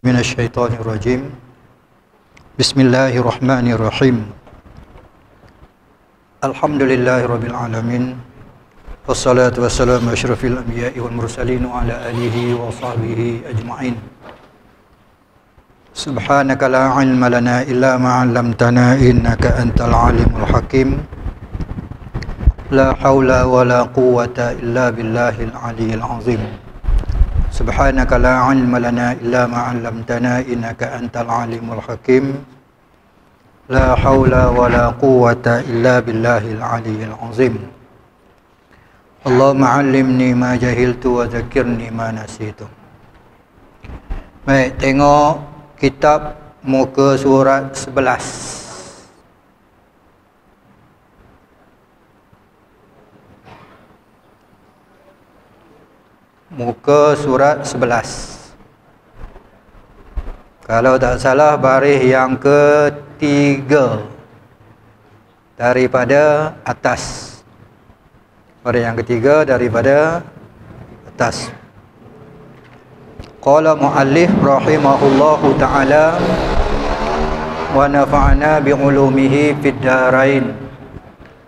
Minasyaitonirrajim. Bismillahirrahmanirrahim. Alhamdulillahirabbil alamin. Wassalatu wassalamu asyrafil anbiya'i wal mursalin wa ala alihi wa sahbihi ajma'in. Subhanaka la ilma lana illa ma 'allamtana innaka antal alimul hakim. La haula wa la quwwata illa billahil aliyyil azim. Subhanaka la ilma lana illa ma 'allamtana innaka antal alimul hakim. La haula wa la quwwata illa billahil aliyyil azim. Allahumma 'allimni ma jahiltu wa zakkirni ma nasitu. Baik, tengok kitab muka surat 11. Muka surat 11. Kalau tak salah baris yang ketiga daripada atas. Baris yang ketiga daripada atas. Qala muallif rahimahullahu ta'ala wa nafa'ana bi'ulumihi fid darain.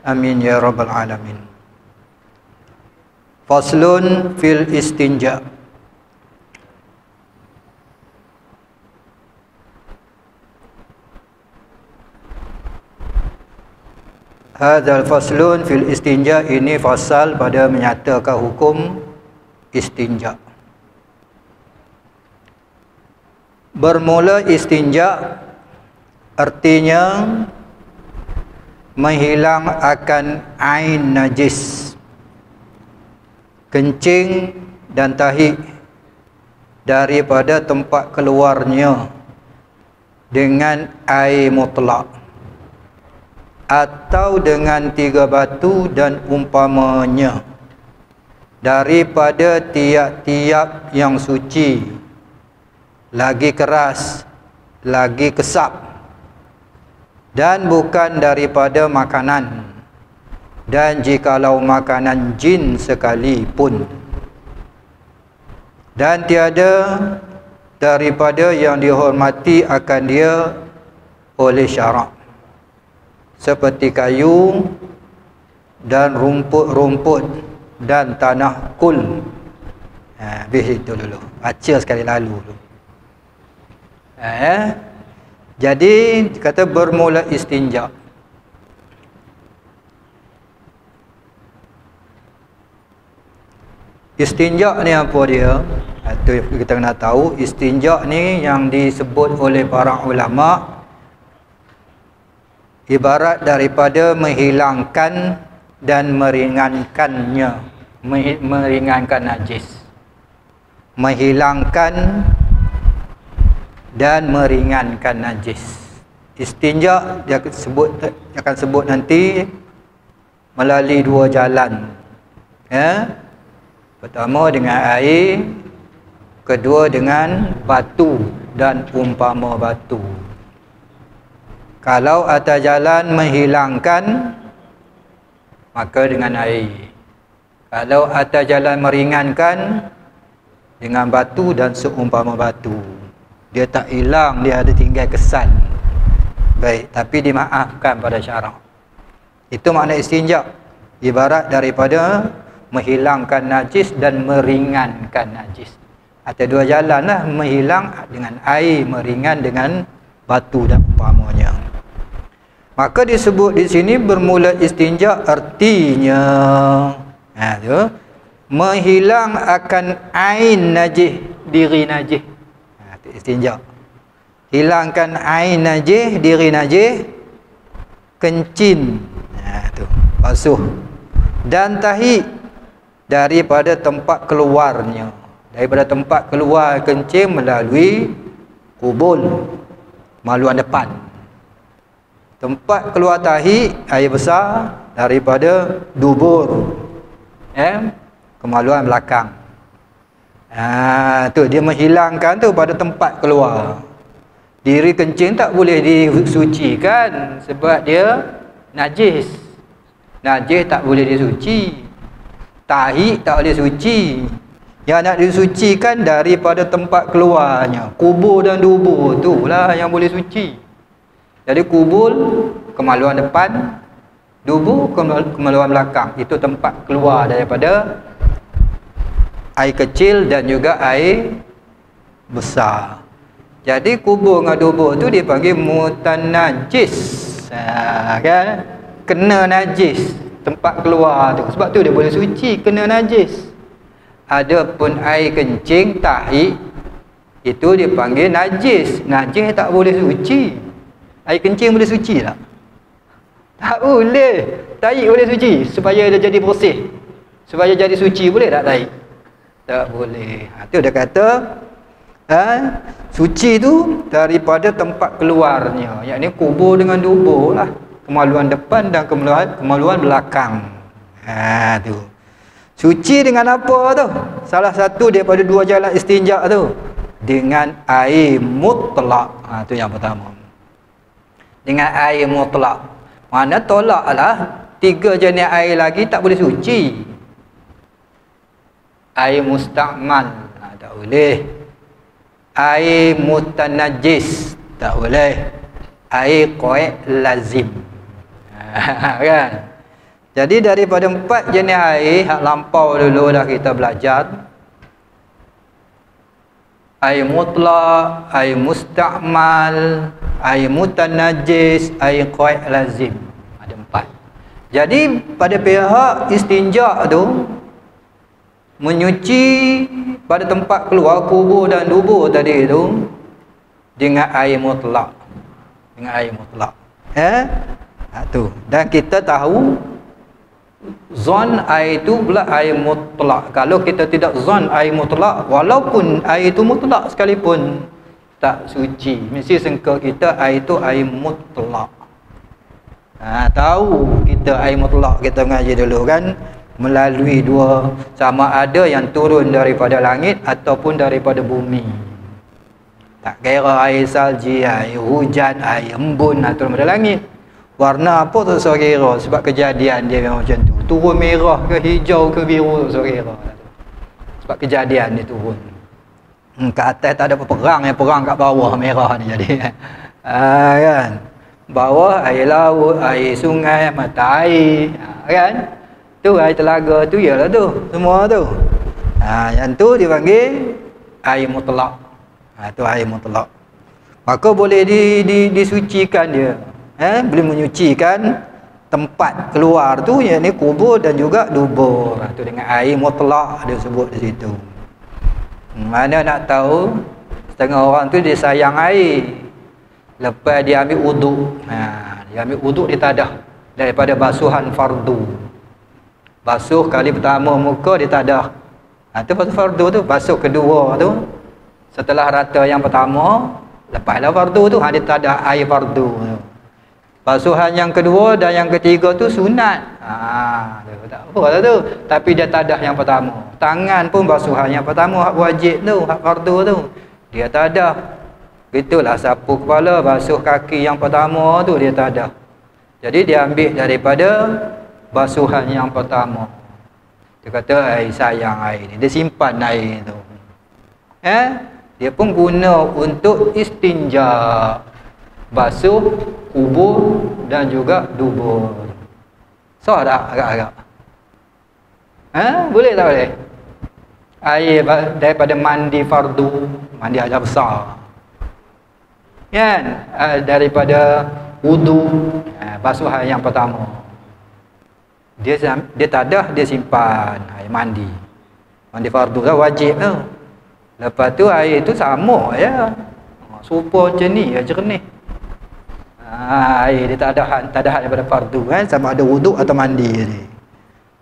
Amin ya rabbal alamin. Faslun fil istinja. Hadzal faslun fil istinja, ini fasal pada menyatakan hukum istinja. Bermula istinja artinya menghilang akan ain najis, kencing dan tahi daripada tempat keluarnya dengan air mutlak atau dengan 3 batu dan umpamanya daripada tiap-tiap yang suci, lagi keras, lagi kesap, dan bukan daripada makanan, dan jikalau makanan jin sekalipun, dan tiada daripada yang dihormati akan dia oleh syarak, seperti kayu dan rumput-rumput dan tanah kul. Habis itu dulu, baca sekali lalu dulu. Jadi kata bermula istinja. Istinja ni apa dia? Itu kita kena tahu. Istinja ni yang disebut oleh para ulama ibarat daripada menghilangkan dan meringankannya, meringankan najis, menghilangkan dan meringankan najis. Istinja dia akan sebut nanti melalui 2 jalan. Pertama dengan air, kedua dengan batu dan umpama batu. Kalau atas jalan menghilangkan, maka dengan air. Kalau atas jalan meringankan, dengan batu dan seumpama batu. Dia tak hilang, dia ada tinggal kesan. Baik, tapi dimaafkan pada syarak. Itu makna istinja. Ibarat daripada menghilangkan najis dan meringankan najis. Ada 2 jalan lah, menghilang dengan air, meringan dengan batu dan umpamanya. Maka disebut di sini bermula istinja artinya menghilang akan ain najis, diri najis. Itu istinja. Hilangkan ain najis, diri najis, kencing, tu basuh, dan tahi daripada tempat keluarnya, daripada tempat keluar kencing melalui kubul, maluan depan. Tempat keluar tahi, air besar, daripada dubur, kemaluan belakang. Tu dia menghilangkan tu pada tempat keluar. Diri kencing tak boleh disucikan sebab dia najis. Najis tak boleh disuci. Tahi tak boleh suci. Yang nak disucikan daripada tempat keluarnya. Kubur dan dubur tu lah yang boleh suci. Jadi kubur kemaluan depan, dubur kemaluan belakang. Itu tempat keluar daripada air kecil dan juga air besar. Jadi kubur dengan dubur tu dipanggil mutanajis. Kan? Kena najis tempat keluar tu. Sebab tu dia boleh suci, kena najis. Adapun air kencing, tahi, itu dipanggil najis. Najis tak boleh suci. Air kencing boleh suci tak? Tak boleh. Tahi boleh suci supaya dia jadi bersih, supaya jadi suci, boleh tak tahi? Tak boleh. Tu dia kata suci tu daripada tempat keluarnya, yakni kubur dengan dubur lah, kemaluan depan dan kemaluan belakang. Tu suci dengan apa tu? Salah satu daripada dua jalan istinja tu, dengan air mutlak. Tu yang pertama, dengan air mutlak. Mana tolaklah 3 jenis air lagi tak boleh suci. Air mustakmal tak boleh, air mutanajis tak boleh, air qaid lazim. Kan? Jadi daripada 4 jenis air hak lampau dulu dah kita belajar. Air mutlak, air mustakmal, air mutanajis, air qaid lazim. Ada 4. Jadi pada pihak istinja tu, menyuci pada tempat keluar kubur dan dubur tadi tu dengan air mutlak. Dengan air mutlak. Tu. Dan kita tahu zon air itu pula air mutlak. Kalau kita tidak zon air mutlak, walaupun air itu mutlak sekalipun, tak suci. Mesti sangka kita air itu air mutlak. Tahu kita air mutlak, kita mengaji dulu kan, melalui dua, sama ada yang turun daripada langit ataupun daripada bumi. Tak kira air salji, air hujan, air embun atau daripada langit. Warna apa tak usah kira, sebab kejadian dia memang macam tu. Turun merah ke hijau ke biru tak usah kira. Sebab kejadian dia turun. Kat atas tak ada perang, yang perang kat bawah merah ni jadi. Kan? Bawah air laut, air sungai, mata air. Kan? Tu air telaga tu ialah tu, semua tu. Yang tu dipanggil air mutlak. Tu air mutlak. Maka boleh disucikan dia. Boleh menyucikan tempat keluar tu, yakni kubur dan juga dubur. Tu dengan air mutlak dia sebut di situ. Mana nak tahu, setengah orang tu dia sayang air. Lepas dia ambil wuduk. Dia ambil wuduk, dia tadah daripada basuhan fardu. Basuh kali pertama muka dia tadah. Tu basuh fardu tu. Basuh kedua tu, setelah rata yang pertama, lepaslah fardu tu, dia tadah air fardu tu. Basuhan yang kedua dan yang ketiga tu sunat. Tak apa lah tu. Tapi dia tadah yang pertama. Tangan pun basuhan yang pertama, hak wajib tu, hak fardu tu, dia tadah. Itulah sapu kepala, basuh kaki yang pertama tu dia tadah. Jadi dia ambil daripada basuhan yang pertama. Dia kata sayang air ni, dia simpan air tu. Dia pun guna untuk istinja, basuh kubur dan juga dubur. Sah tak agak-agak? Boleh tak boleh? Air daripada mandi fardu, mandi hajat besar, kan? Daripada wudu, basuhan yang pertama, dia tadah, dia simpan air mandi fardu tu wajib tu. Lepas tu air tu sama ya, serupa macam ni ya, jernih. Air dia tadahan daripada fardu kan, sama ada wuduk atau mandi ni.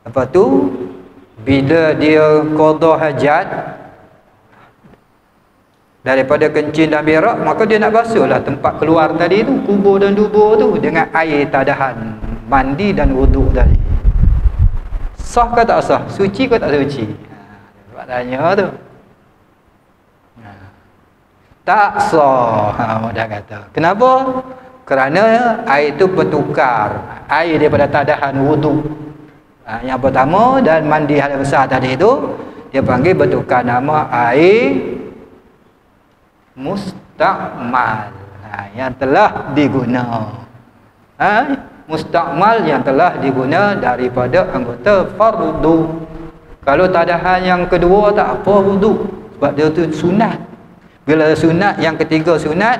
Lepas tu bila dia qada hajat daripada kencing dan berak, maka dia nak basuhlah tempat keluar tadi tu, kubur dan dubur tu, dengan air tadahan mandi dan wuduk tadi. Sah ke tak sah? Suci ke tak suci? Sebab tanya tu. Tak sah. Dah kata. Kenapa? Kerana air itu bertukar. Air daripada tadahan wuduk yang pertama dan mandi hal besar tadi itu, dia panggil bertukar nama air mustakmal. Yang telah diguna. Mustakmal yang telah diguna daripada anggota fardu. Kalau tak ada hal yang kedua tak apa wudu, sebab dia tu sunat. Bila sunat yang ketiga sunat,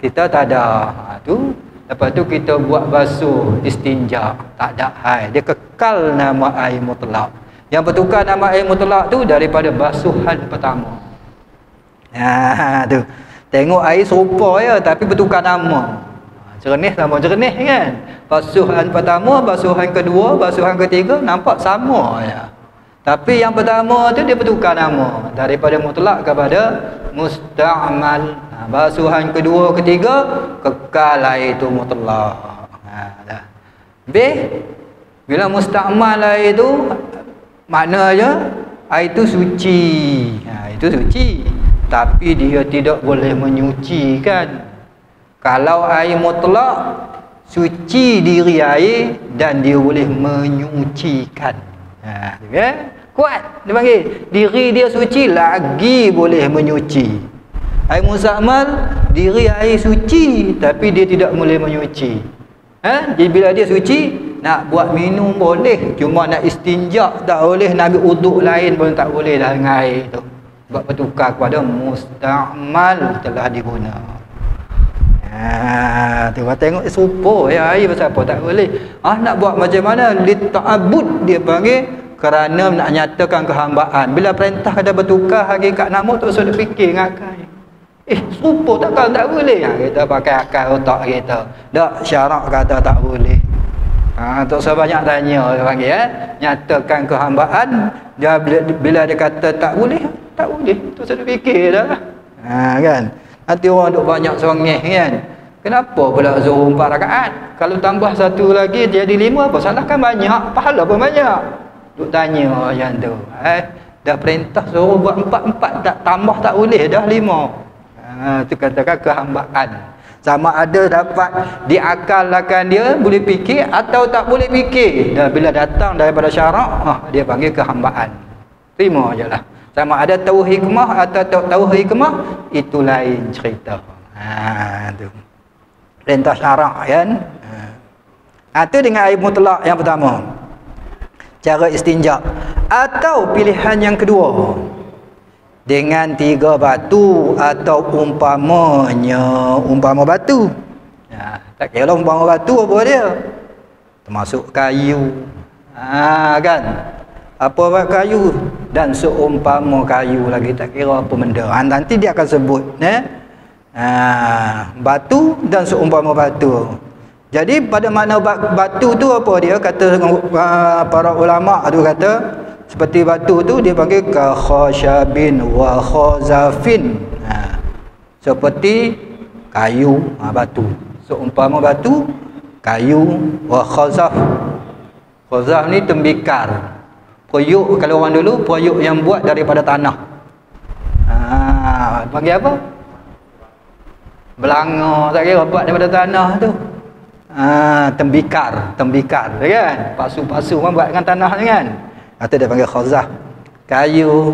kita tak ada. Tu lepas tu kita buat basuh istinja, tak ada air. Dia kekal nama air mutlak. Yang bertukar nama air mutlak tu daripada basuhan pertama. Tu. Tengok air serupa ya, tapi bertukar nama. Jernih sama jernih kan. Basuhan pertama, basuhan kedua, basuhan ketiga nampak sama ya. Tapi yang pertama tu dia bertukar nama daripada mutlak kepada musta'mal. Basuhan kedua, ketiga kekal air itu mutlak. Dah. Bila musta'mal air itu maknanya air itu suci. Itu suci. Tapi dia tidak boleh menyucikan. Kalau air mutlak, suci diri air dan dia boleh menyucikan. Kuat dia panggil. Diri dia suci lagi boleh menyuci. Air musta'mal, diri air suci tapi dia tidak boleh menyuci. Jadi bila dia suci, nak buat minum boleh, cuma nak istinja tak boleh, nak ambil uduk lain pun tak boleh dah dengan air tu. Sebab bertukar kepada musta'mal telah diguna. Tu tengok serupa ya air, pasal apa tak boleh. Nak buat macam mana? Lita'abud dia panggil, kerana nak nyatakan kehambaan. Bila perintah kata bertukar hakikat nama, tak usah fikir dengan akal. Serupa takkan tak boleh. Kita pakai akal otak kita. Tak, syarak kata tak boleh. Tak usah banyak tanya dia panggil nyatakan kehambaan. Dia bila dia kata tak boleh, tak boleh. Tak usah fikir dah. Kan? Nanti orang duk banyak songeh kan. Kenapa pula zuhur 4 rakaat? Kalau tambah satu lagi jadi 5, apa salah kan banyak, pahala pun banyak. Duk tanya macam tu. Dah perintah suruh buat 4, tak tambah tak boleh dah 5. Tu katakan kehambaan. Sama ada dapat diakalkan dia boleh fikir atau tak boleh fikir. Dan bila datang daripada syarak, dia panggil kehambaan. Terima je lah. Sama ada tahu hikmah atau tak tahu hikmah, itu lain cerita. Tu. Perintah syarak kan. Itu dengan air mutlak yang pertama. Cara istinja. Atau pilihan yang kedua, dengan 3 batu atau umpama batu. Tak kira umpama batu apa dia. Termasuk kayu. Kan. Apa kayu dan seumpama kayu lagi, tak kira apa benda. Nanti dia akan sebut batu dan seumpama batu. Jadi pada makna batu tu apa dia kata, para ulama tu kata seperti batu tu dia panggil ka khashabin wa khazafin. Seperti kayu, batu. Seumpama batu, kayu, wa khazaf. Khazaf ni tembikar. Periuk, kalau orang dulu periuk yang buat daripada tanah. Panggil apa? Belanga, tak kira buat daripada tanah tu. Tembikar kan? Pasu-pasu orang buat dengan tanah ni kan. Atau dia panggil khazaf. Kayu,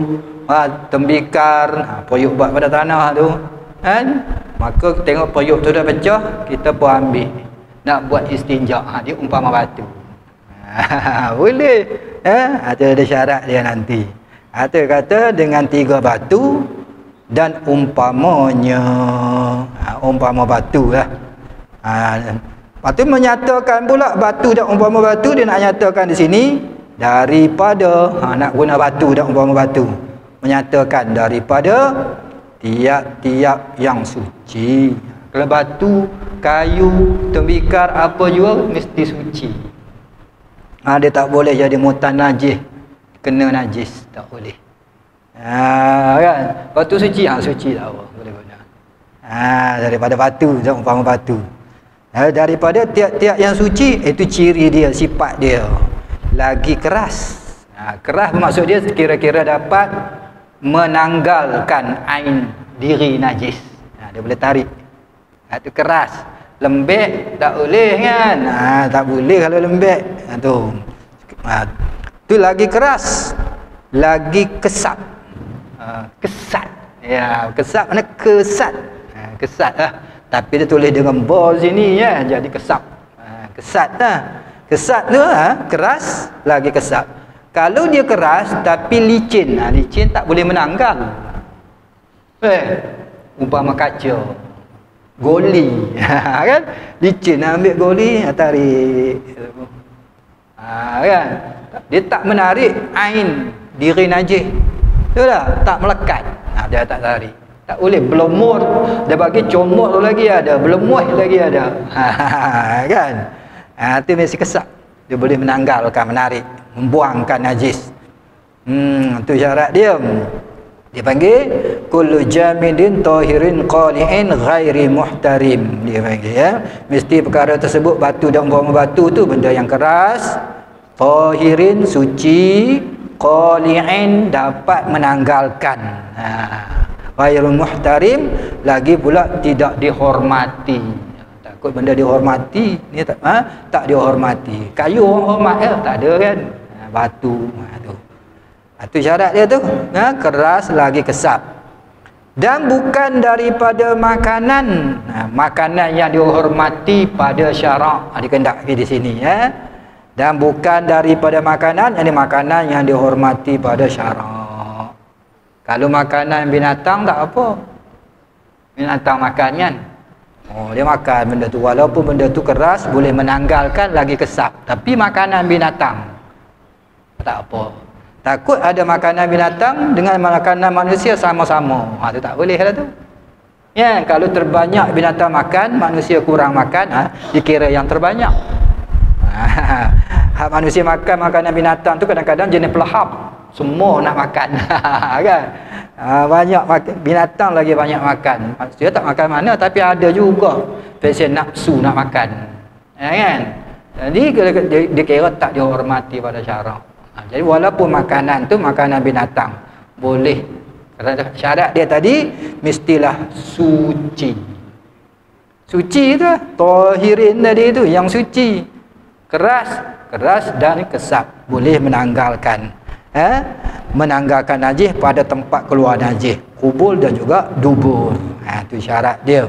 tembikar, periuk buat pada tanah tu. Kan? Maka tengok periuk tu dah pecah, kita pun ambil. Nak buat istinja, dia umpama batu. Boleh. Ada syarat dia nanti. Ada kata dengan 3 batu dan umpamanya. Umpama batu lah. Lepas tu menyatakan pula batu dan umpama batu, dia nak nyatakan di sini daripada nak guna batu dan umpama batu, menyatakan daripada tiap-tiap yang suci. Kalau batu, kayu, tembikar apa juga mesti suci. Dia tak boleh jadi mutan najis, kena najis, tak boleh. Kan? Batu suci, suci tak apa, boleh guna. Daripada batu, umpama batu. Daripada tiap-tiap yang suci, itu ciri dia, sifat dia. Lagi keras. Keras bermaksud dia kira-kira dapat menanggalkan ain diri najis. Dia boleh tarik. Itu keras. Lembek tak boleh kan. Tak boleh kalau lembek. Tu lagi keras. lagi kesat. Kesat. Ya, kesat mana kesat. Kesat lah. Tapi dia tulis dengan bol sini ya, jadi kesat. Kesat lah. Kesat tu keras lagi kesat. Kalau dia keras tapi licin, licin tak boleh menanggal. Umpama kaca, goli, kan? Licin ambil goli, tarik. Kan? Dia tak menarik ain diri najis. Betul tak? Tak melekat. Dia tak tarik. Tak boleh belemur. Dia bagi comot lagi ada, belemuh lagi ada. Kan? Itu mesti kesat. Dia boleh menanggalkan, menarik, membuangkan najis. Itu syarat dia. Dia panggil kullu jamidin tahirin qali'in ghairi muhtarim. Dia panggil ya. Mesti perkara tersebut, batu dan umpama batu tu benda yang keras, tahirin suci, qali'in dapat menanggalkan. Ghairu muhtarim lagi pula tidak dihormati. Takut benda dihormati, ni tak dihormati. Kayu orang hormat ke? Tak ada kan. Batu tu. Itu syarat dia tu. Keras lagi kesat. Dan bukan daripada makanan. Makanan yang dihormati pada syarak. Dikendaki di sini ya. Dan bukan daripada makanan, ini makanan yang dihormati pada syarak. Kalau makanan binatang tak apa. Binatang makan kan. Dia makan benda tu. Walaupun benda tu keras, boleh menanggalkan lagi kesat. Tapi makanan binatang tak apa. Takut ada makanan binatang dengan makanan manusia sama-sama. Itu tak boleh lah tu. Ya, kalau terbanyak binatang makan, manusia kurang makan, dikira yang terbanyak. Manusia makan makanan binatang tu kadang-kadang jenis pelahap. Semua nak makan. Kan? Banyak binatang lagi banyak makan. Manusia tak makan mana, tapi ada juga pasien nafsu nak makan. Kan? Jadi dikira tak dihormati pada syarak. Jadi walaupun makanan tu makanan binatang, boleh. Kerana syarat dia tadi mestilah suci. Suci tu, tahirin tadi tu yang suci. Keras dan kesat, boleh menanggalkan. Menanggalkan najis pada tempat keluar najis, kubul dan juga dubur. Itu syarat dia.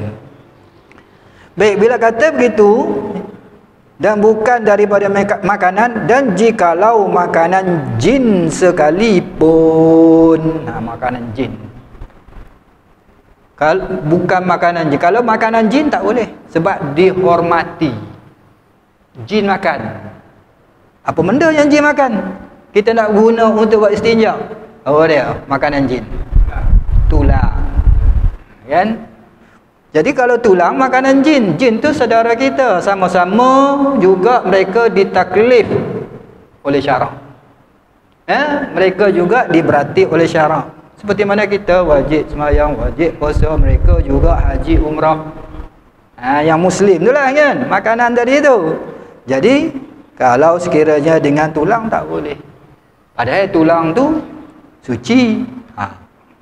Baik, bila kata begitu, dan bukan daripada makanan, dan jikalau makanan jin sekalipun, makanan jin, kalau bukan makanan jin, kalau makanan jin tak boleh sebab dihormati. Jin makan apa benda yang jin makan, kita nak guna untuk buat istinja, apa dia? Makanan jin, tulang kan. Jadi kalau tulang makanan jin, jin tu saudara kita, sama-sama juga mereka ditaklif oleh syarak. Mereka juga diberati oleh syarak. Seperti mana kita wajib sembahyang, wajib puasa, mereka juga haji umrah. Yang muslim tu lah kan, makanan tadi tu. Jadi kalau sekiranya dengan tulang tak boleh. Padahal tulang tu suci.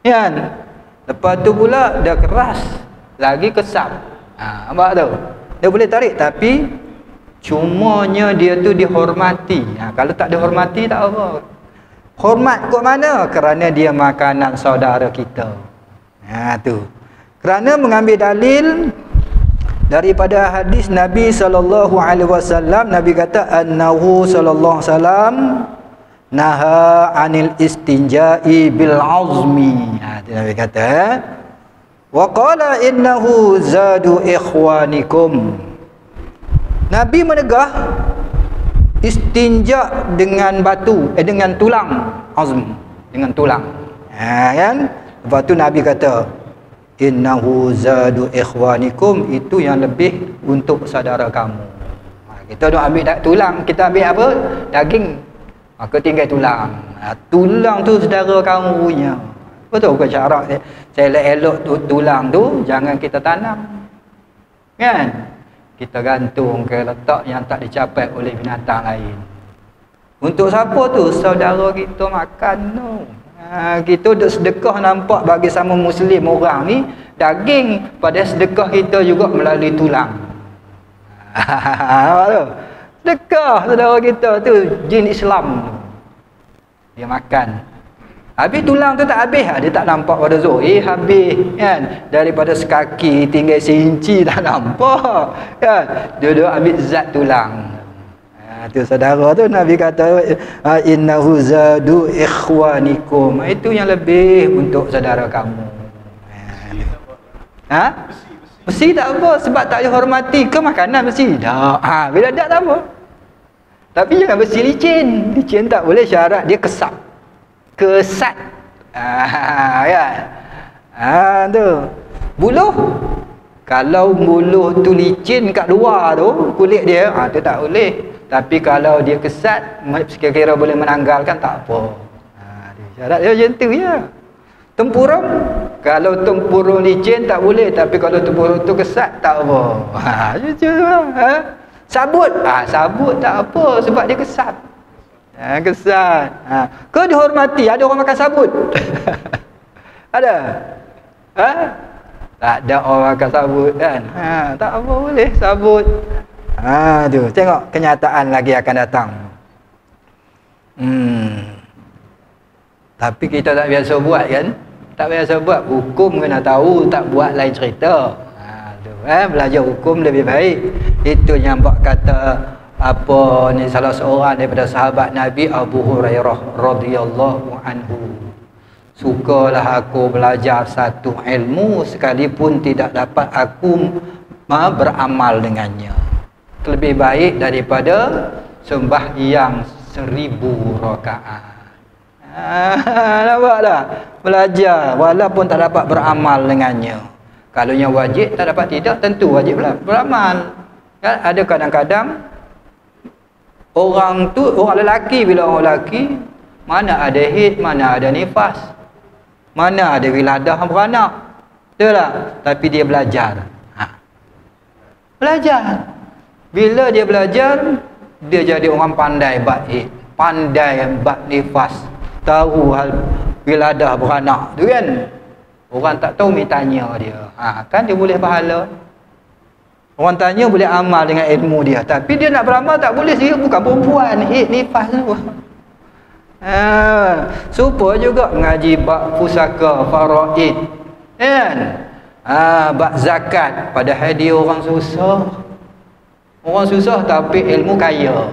Kan? Lepas tu pula dia keras, lagi kesat. Nampak tu? Dia boleh tarik, tapi cumanya dia tu dihormati. Kalau tak dihormati tak apa. Hormat kot mana? Kerana dia makanan saudara kita. Tu. Kerana mengambil dalil daripada hadis Nabi SAW, Nabi kata annahu sallallahu alaihi wasallam naha anil istinja'i bil azmi. Nabi kata wa qala innahu zadu ikhwanikum. Nabi menegah istinja dengan batu, dengan tulang, azm, dengan tulang. Kan? Lepas tu Nabi kata innahu zadu ikhwanikum, itu yang lebih untuk saudara kamu. Kita dah ambil tulang, kita ambil apa? Daging. Maka tinggal tulang. Tulang tu saudara kamu punya. Betul ke syarak saya elok tulang tu jangan kita tanam. Kan? Kita gantung ke letak yang tak dicapai oleh binatang lain. Untuk siapa tu? Saudara kita makan tu. Kita duk sedekah nampak bagi sama muslim orang ni daging, pada sedekah kita juga melalui tulang. Sedekah saudara kita tu jin Islam tu. Dia makan. Habis tulang tu tak habis, dia tak nampak pada Zuhur habis kan. Daripada sekaki tinggal seinci tak nampak kan. Dia ambil zat tulang. Tu saudara tu Nabi kata innahu zadu ikhwanikum. Itu yang lebih untuk saudara kamu. Besi tak apa sebab tak dihormati ke makanan besi. Tak. Bila tak apa. Tapi jangan besi licin. Licin tak boleh, syarat dia kesat. Kan? Tu. Buluh. Kalau buluh tu licin kat luar tu, kulit dia, tu tak boleh. Tapi kalau dia kesat, kira-kira boleh menanggalkan, tak apa. Syarat dia macam tu ya. Tempurung, kalau tempurung licin tak boleh, tapi kalau tempurung tu kesat tak apa. Sabut, sabut tak apa sebab dia kesat. Kesat. Kau dihormati, ada orang makan sabut. Ada? Tak ada orang makan sabut kan. Tak apa boleh sabut. Tu tengok kenyataan lagi akan datang. Tapi kita tak biasa buat kan. Tak biasa buat. Hukum kena tahu, tak buat lain cerita. Belajar hukum lebih baik. Itu yang buat kata apa ni, salah seorang daripada sahabat Nabi, Abu Hurairah radhiyallahu anhu, sukalah aku belajar satu ilmu sekalipun tidak dapat aku beramal dengannya. Lebih baik daripada sembahyang 1000 rakaat. Nampak tak? Belajar walaupun tak dapat beramal dengannya. Kalau yang wajib tak dapat tidak, tentu wajib beramal. Kan ada kadang-kadang orang tu, orang lelaki, bila orang lelaki mana ada haid, mana ada nifas, mana ada wiladah beranak, betul tak? Tapi dia belajar. Belajar. Bila dia belajar, dia jadi orang pandai bab haid, pandai bab nifas, tahu hal wiladah beranak tu kan. Orang tak tahu tanya dia. Kan dia boleh pahala. Orang tanya boleh amal dengan ilmu dia. Tapi dia nak beramal tak boleh, dia bukan perempuan. Haid nifas tu. Supaya juga mengaji bab pusaka faraid. Kan? Bab zakat pada hadiah orang susah. Orang susah tapi ilmu kaya.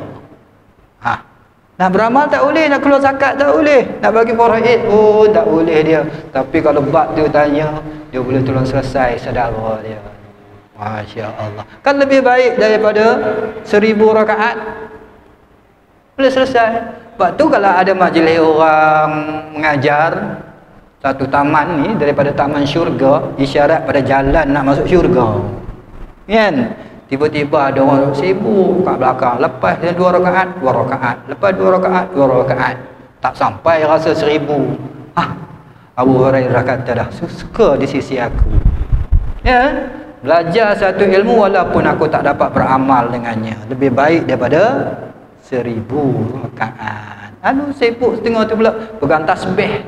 Nak beramal tak boleh, nak keluar zakat tak boleh, nak bagi faraid tak boleh dia. Tapi kalau bab tu tanya, dia boleh tolong selesai saudara dia. Masya Allah. Kan lebih baik daripada 1000 rakaat. Boleh selesai. Sebab tu kalau ada majlis orang mengajar satu taman ni, daripada taman syurga, isyarat pada jalan nak masuk syurga. Kan? Tiba-tiba ada orang sibuk kat belakang, lepas dia 2 rakaat, 2 rakaat, lepas 2 rakaat, 2 rakaat, tak sampai rasa 1000. Abu Hurairah kata dah, suka di sisi aku. Ya, belajar satu ilmu walaupun aku tak dapat beramal dengannya, lebih baik daripada 1000 rakaat. Sibuk setengah tu pula pegang tasbih.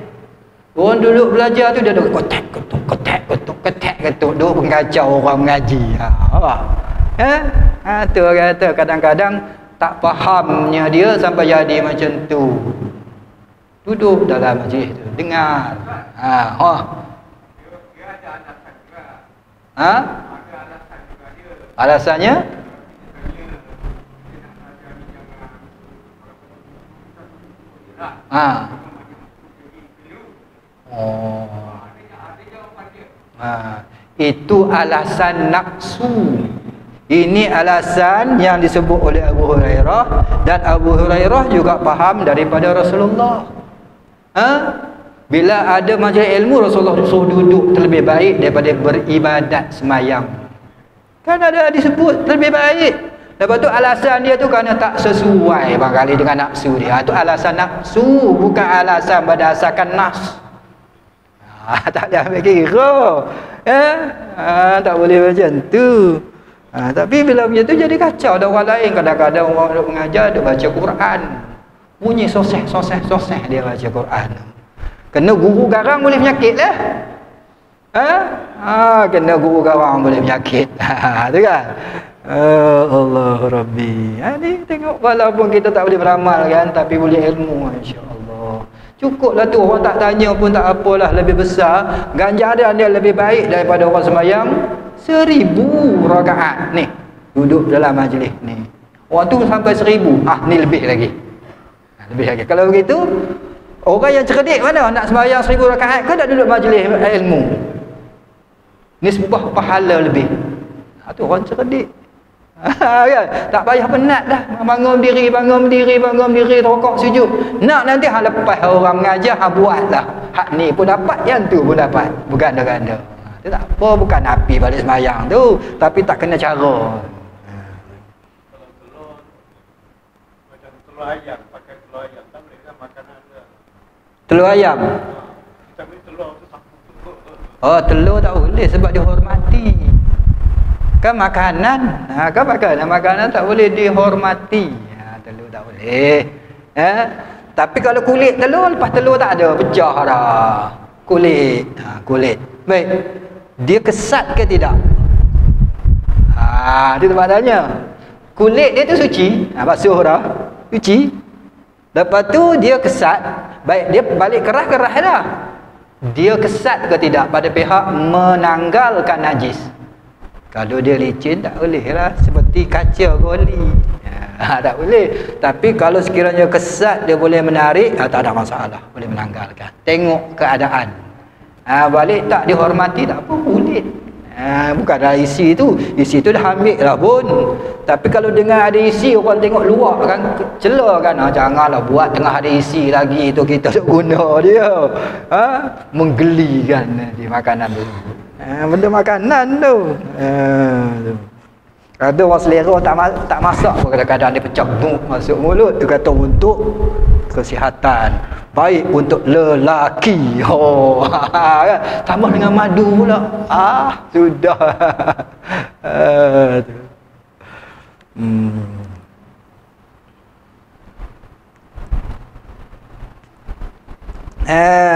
Orang duduk belajar tu dia duduk kotak ketuk, kotak ketuk, kotak ketuk, duduk pengkacau orang mengaji. Tu orang kata kadang-kadang tak fahamnya dia sampai jadi macam tu. Duduk dalam majlis tu, dengar. Alasannya? Itu alasan nafsu. Ini alasan yang disebut oleh Abu Hurairah, dan Abu Hurairah juga faham daripada Rasulullah. Bila ada majlis ilmu, Rasulullah suruh duduk terlebih baik daripada beribadat semayang. Kan ada disebut terlebih baik. Lepas tu alasan dia tu kerana tak sesuai barangkali dengan nafsu dia. Itu alasan nafsu, bukan alasan berdasarkan nas. Tak ada ambil kira. Tak boleh macam tu. Tapi bila macam tu jadi kacau ada orang lain. Kadang-kadang orang duk mengajar, duk baca Quran, bunyi soseh dia baca Quran. Kena guru garang boleh penyakit lah. Kena guru garang boleh penyakit. Tu kan. Allah Rabbi. Ni tengok, walaupun kita tak boleh beramal kan, tapi boleh ilmu, insya-Allah. Cukuplah tu, orang tak tanya pun tak apalah, lebih besar. Ganjaran dia lebih baik daripada orang sembahyang 1000 rakaat ni. Duduk dalam majlis ni. Orang tu sampai 1000. Ni lebih lagi. Lebih lagi. Kalau begitu, orang yang cerdik mana nak sembahyang 1000 rakaat ke nak duduk majlis ilmu? Nisbah pahala lebih. Tu orang cerdik. Kan? Tak payah penat dah. Bangun berdiri, rokok sujud. Nak nanti lepas orang mengajar, buatlah. Hak ni pun dapat, yang tu pun dapat. Berganda-ganda. Itu tak apa, bukan api balik sembahyang tu, tapi tak kena cara. Kalau telur, macam telur ayam, pakai telur ayam, tak boleh kan makanan dia. Telur ayam? Kita beli telur tu satu. Telur tak boleh sebab dihormati. Kan makanan, kan makanan tak boleh dihormati. Telur tak boleh. Tapi kalau kulit telur, lepas telur tak ada, pecah dah. Kulit. Baik. Dia kesat ke tidak? Itu tempat tanya. Kulit dia tu suci, basuh dah. Suci. Lepas tu dia kesat. Baik, dia balik kerah-kerah dah. Dia kesat ke tidak pada pihak menanggalkan najis? Kalau dia licin tak boleh lah, seperti kaca goli. Tak boleh. Tapi kalau sekiranya kesat dia boleh menarik, tak ada masalah, boleh menanggalkan. Tengok keadaan. Balik tak dihormati tak apa, kulit. Bukan ada isi tu. Isi tu dah ambil lah pun. Tapi kalau dengar ada isi, orang tengok luar kan, celah kan. Janganlah buat tengah ada isi lagi tu kita tak guna dia. Menggelikan di makanan tu. Benda makanan tu. Ada orang selera tak masak pun kadang-kadang dia pecah masuk mulut. Dia kata untuk kesihatan, baik untuk lelaki. Kan? Tambah dengan madu pula. Sudah.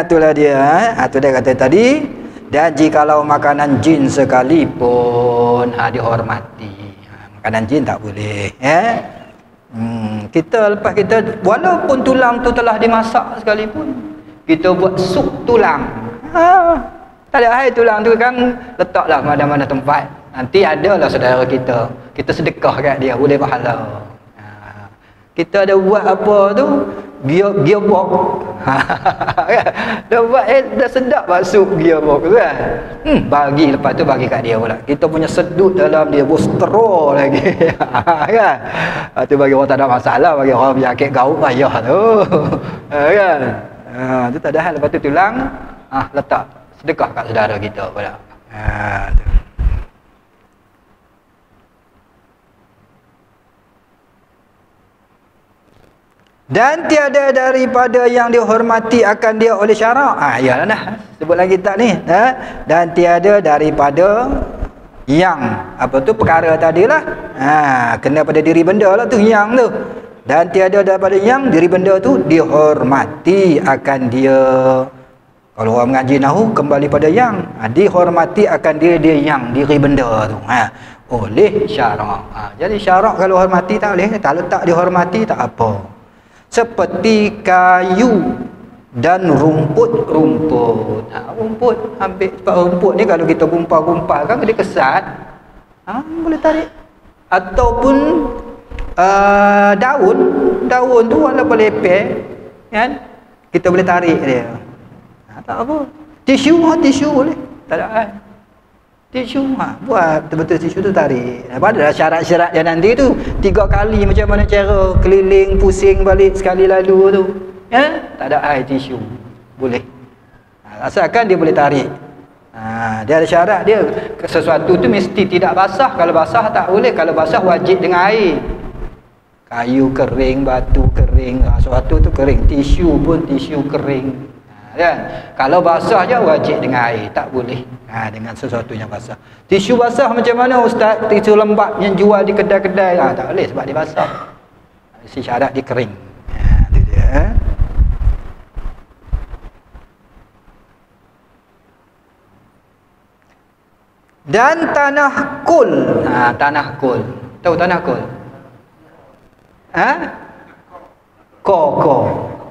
Itulah dia. Itu dia kata tadi. Dan jikalau makanan jin sekalipun dihormati, makanan jin tak boleh. Kita lepas kita, walaupun tulang tu telah dimasak sekalipun, kita buat sup tulang. Tak ada air tulang tu kan, letaklah mana-mana tempat. Nanti adalah saudara kita sedekah kat dia, boleh pahala. Kita ada buat apa tu, gearbox. Dah buat dah sedap buat sup gearbox tu kan. Bagi lepas tu bagi kat dia pula. Kita punya sedut dalam dia bostro lagi. Kan? Tu bagi orang tak ada masalah, bagi orang penyakit gaut payah tu. Kan? Tu tak ada hal. Lepas tu tulang letak sedekah kat saudara kita pula. Tu. Dan tiada daripada yang dihormati akan dia oleh syarak. Yalah dah. Sebut lagi tak ni. Dan tiada daripada yang perkara tadilah. Kena pada diri benda lah tu, yang tu. Dan tiada daripada yang diri benda tu dihormati akan dia. Kalau orang mengaji nahu kembali pada yang dihormati akan dia yang diri benda tu. Oleh syarak. Jadi syarak kalau hormati tak boleh, kalau tak dihormati tak apa. Seperti kayu dan rumput. Rumput, ambil rumput ni kalau kita gumpal-gumpal kan dia kesat, boleh tarik. Ataupun daun tu walaupun lepek kan, kita boleh tarik dia. Tak apa. Tisu boleh, tak ada hal. Tisu, buat betul-betul tisu tu tarik. Pada syarat-syarat dia nanti tu 3 kali macam mana cara keliling pusing balik sekali lalu tu. Tak ada air tisu. Boleh. Asalkan dia boleh tarik. Dia ada syarat dia. Sesuatu tu mesti tidak basah. Kalau basah tak boleh. Kalau basah wajib dengan air. Kayu kering, batu kering, sesuatu tu kering. Tisu pun tisu kering. Kan? Kalau basah je wajib dengan air, tak boleh dengan sesuatu yang basah. Tisu basah macam mana ustaz? Tisu lembap yang jual di kedai-kedai tak boleh sebab dia basah. Si syarat dia kering. Itu dia. Dan tanah kul. Tanah kul. Tahu tanah kul? Ko.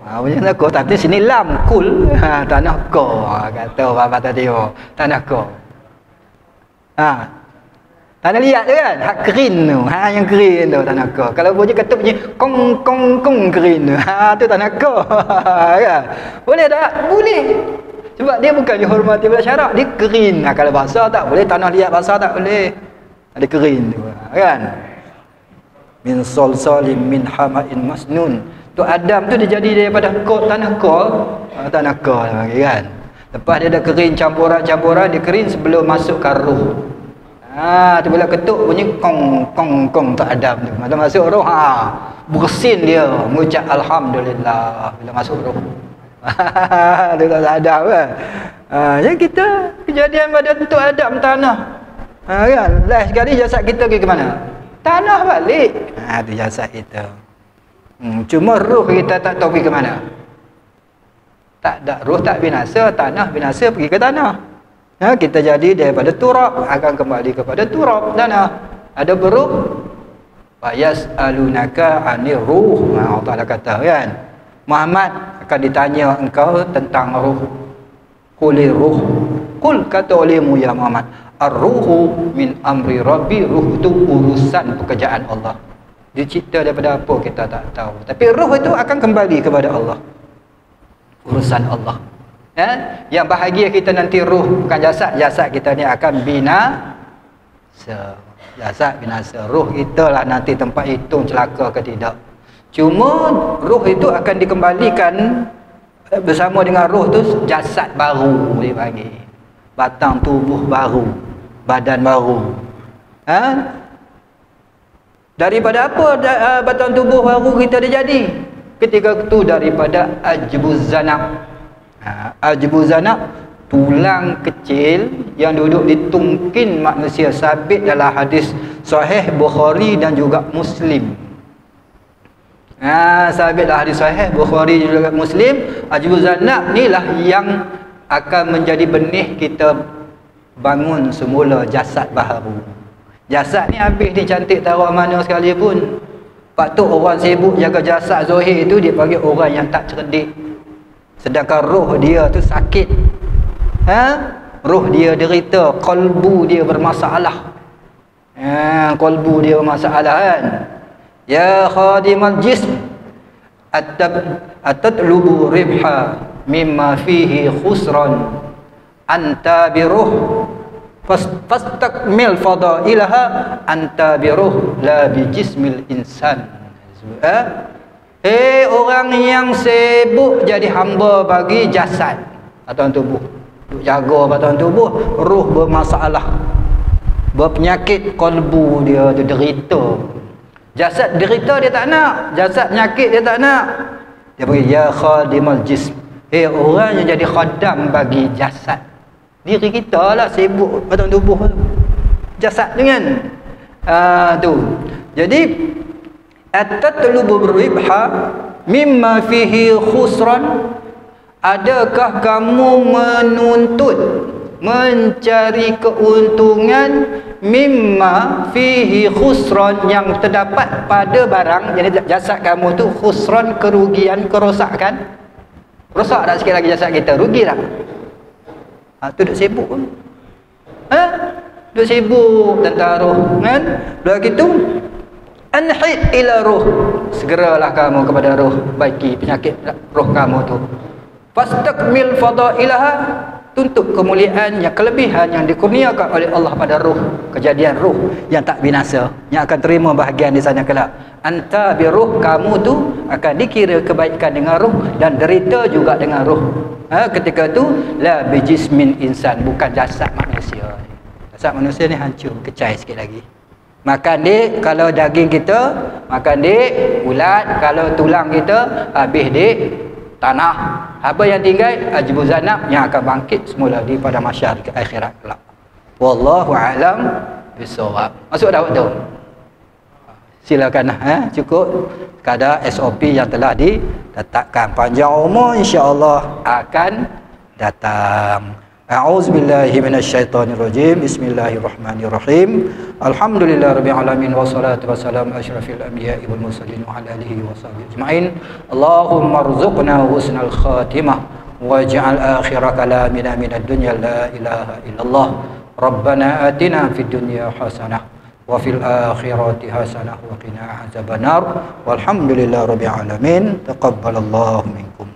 Punya tanah ko, tapi sini lam kul. Tanah ko kata bapa tadi tanah ko. Tanah liat tu kan, hak kering tu. Yang kering tu tanah ko. Kalau bunyi kata bunyi kong kong kong kering tu. Tu tanah ko. Kan? Boleh tak? Boleh. Sebab dia bukan dihormati pada syarak, dia kering. Kalau basah tak boleh, tanah liat basah tak boleh. Ada kering tu. Kan? Min salsalim min hama'in masnun. Tu Adam tu dia jadi daripada tanah ko kan. Lepas dia dah kering campuran-campuran, dia kering sebelum masukkan ruh. Tu bila ketuk bunyi kong kong kong tak Adam tu. Masa masuk roh bersin dia mengucap alhamdulillah bila masuk roh. Tu tak Adam kan. Yang kita kejadian pada tu Adam tanah. Kan? Last sekali jasad kita pergi ke mana? Tanah balik. Tu jasad kita. Cuma roh kita tak tahu pergi ke mana. Tak ada roh tak binasa, tanah binasa pergi ke tanah. Kita jadi daripada turab akan kembali kepada turab tanah. Ada beruh fayas'alunaka 'anir ruh. Allah Taala kata kan, Muhammad akan ditanya engkau tentang ruh. Qulir ruh. Qul kata olehmu ya Muhammad, ar-ruhu min amri rabbi. Ruh itu urusan pekerjaan Allah. Dicipta daripada apa kita tak tahu. Tapi ruh itu akan kembali kepada Allah. Urusan Allah. Yang bahagia kita nanti ruh, bukan jasad. Jasad kita ni akan binasa. Jasad binasa. Ruh kita lah nanti tempat hitung celaka ke tidak. Cuma ruh itu akan dikembalikan bersama dengan ruh tu jasad baru dipanggil. Batang tubuh baru, badan baru. Daripada apa batang tubuh baru kita dijadi? Ketika itu daripada ajbuz zanab. Ajbuz zanab, tulang kecil yang duduk di tungkin manusia, sabit dalam hadis sahih Bukhari dan juga Muslim. Sabit dalam hadis sahih Bukhari dan juga Muslim. Ajbuz zanab ni lah yang akan menjadi benih kita bangun semula jasad baru. Jasad ni habis dicantik taruh mana sekali pun. Patut orang sibuk jaga jasad zahir itu dia panggil orang yang tak cerdik. Sedangkan roh dia tu sakit. Roh dia derita, kalbu dia bermasalah. Kalbu dia bermasalah kan. Ya khadimal jism atatlubu ribha mimma fihi khusran anta biruh fastakmil fadailaha anta biruh la bijismil insan. Orang yang sibuk jadi hamba bagi jasad atau tubuh, duk jaga batang tubuh, ruh bermasalah, berpenyakit, kalbu dia tu derita. Jasad derita dia tak nak, jasad penyakit dia tak nak. Dia bagi ya khadimal jism. Orang yang jadi khadam bagi jasad. Diri kita lah sibuk batang tubuh tu, jasad tu kan. Tu. Jadi atatlubu ribha mimma fihi khusran. Adakah kamu menuntut, mencari keuntungan mimma fihi khusran, yang terdapat pada barang. Jadi jasad kamu tu khusran, kerugian, kerosakan. Rosak tak sikit lagi jasad kita, rugi tak? Tu duk sibuk pun. Duk sibuk tentang roh kan. Dah gitu anhid ila ruh, segeralah kamu kepada roh, baiki penyakit roh kamu tu. Fastakmil fadailaha, tuntut kemuliaan yang kelebihan yang dikurniakan oleh Allah pada roh, kejadian roh yang tak binasa, yang akan terima bahagian di sana kelak. Anta bi ruh, kamu tu akan dikira kebaikan dengan roh dan derita juga dengan roh. Ketika tu la bijismin insan, bukan jasad manusia. Jasad manusia ni hancur, kecai sikit lagi. Makan dik, kalau daging kita makan dik, ulat. Kalau tulang kita habis dik, tanah. Apa yang tinggal? Ajbuz zanab yang akan bangkit semula di pada mahsyar ke akhirat kelak. Wallahu a'lam bissawab. Masuk dah waktu. Silakan cukup kadar SOP yang telah ditetapkan. Panjang umur insya-Allah akan datang. A'udzubillahi minasyaitonirrajim. Bismillahirrahmanirrahim. Alhamdulillahirabbil alamin wassalatu wassalamu asyrafil anbiya'i wal mursalin wa ala alihi washabihi ajmain. Allahumma rzuqna husnal khatimah waj'al akhira kalamina minad dunya la ilaha illallah. Rabbana atina fid dunya hasanah wa fil akhirati hasanah wa qina adzabannar. Walhamdulillahirabbil alamin. Taqabbalallahu minkum.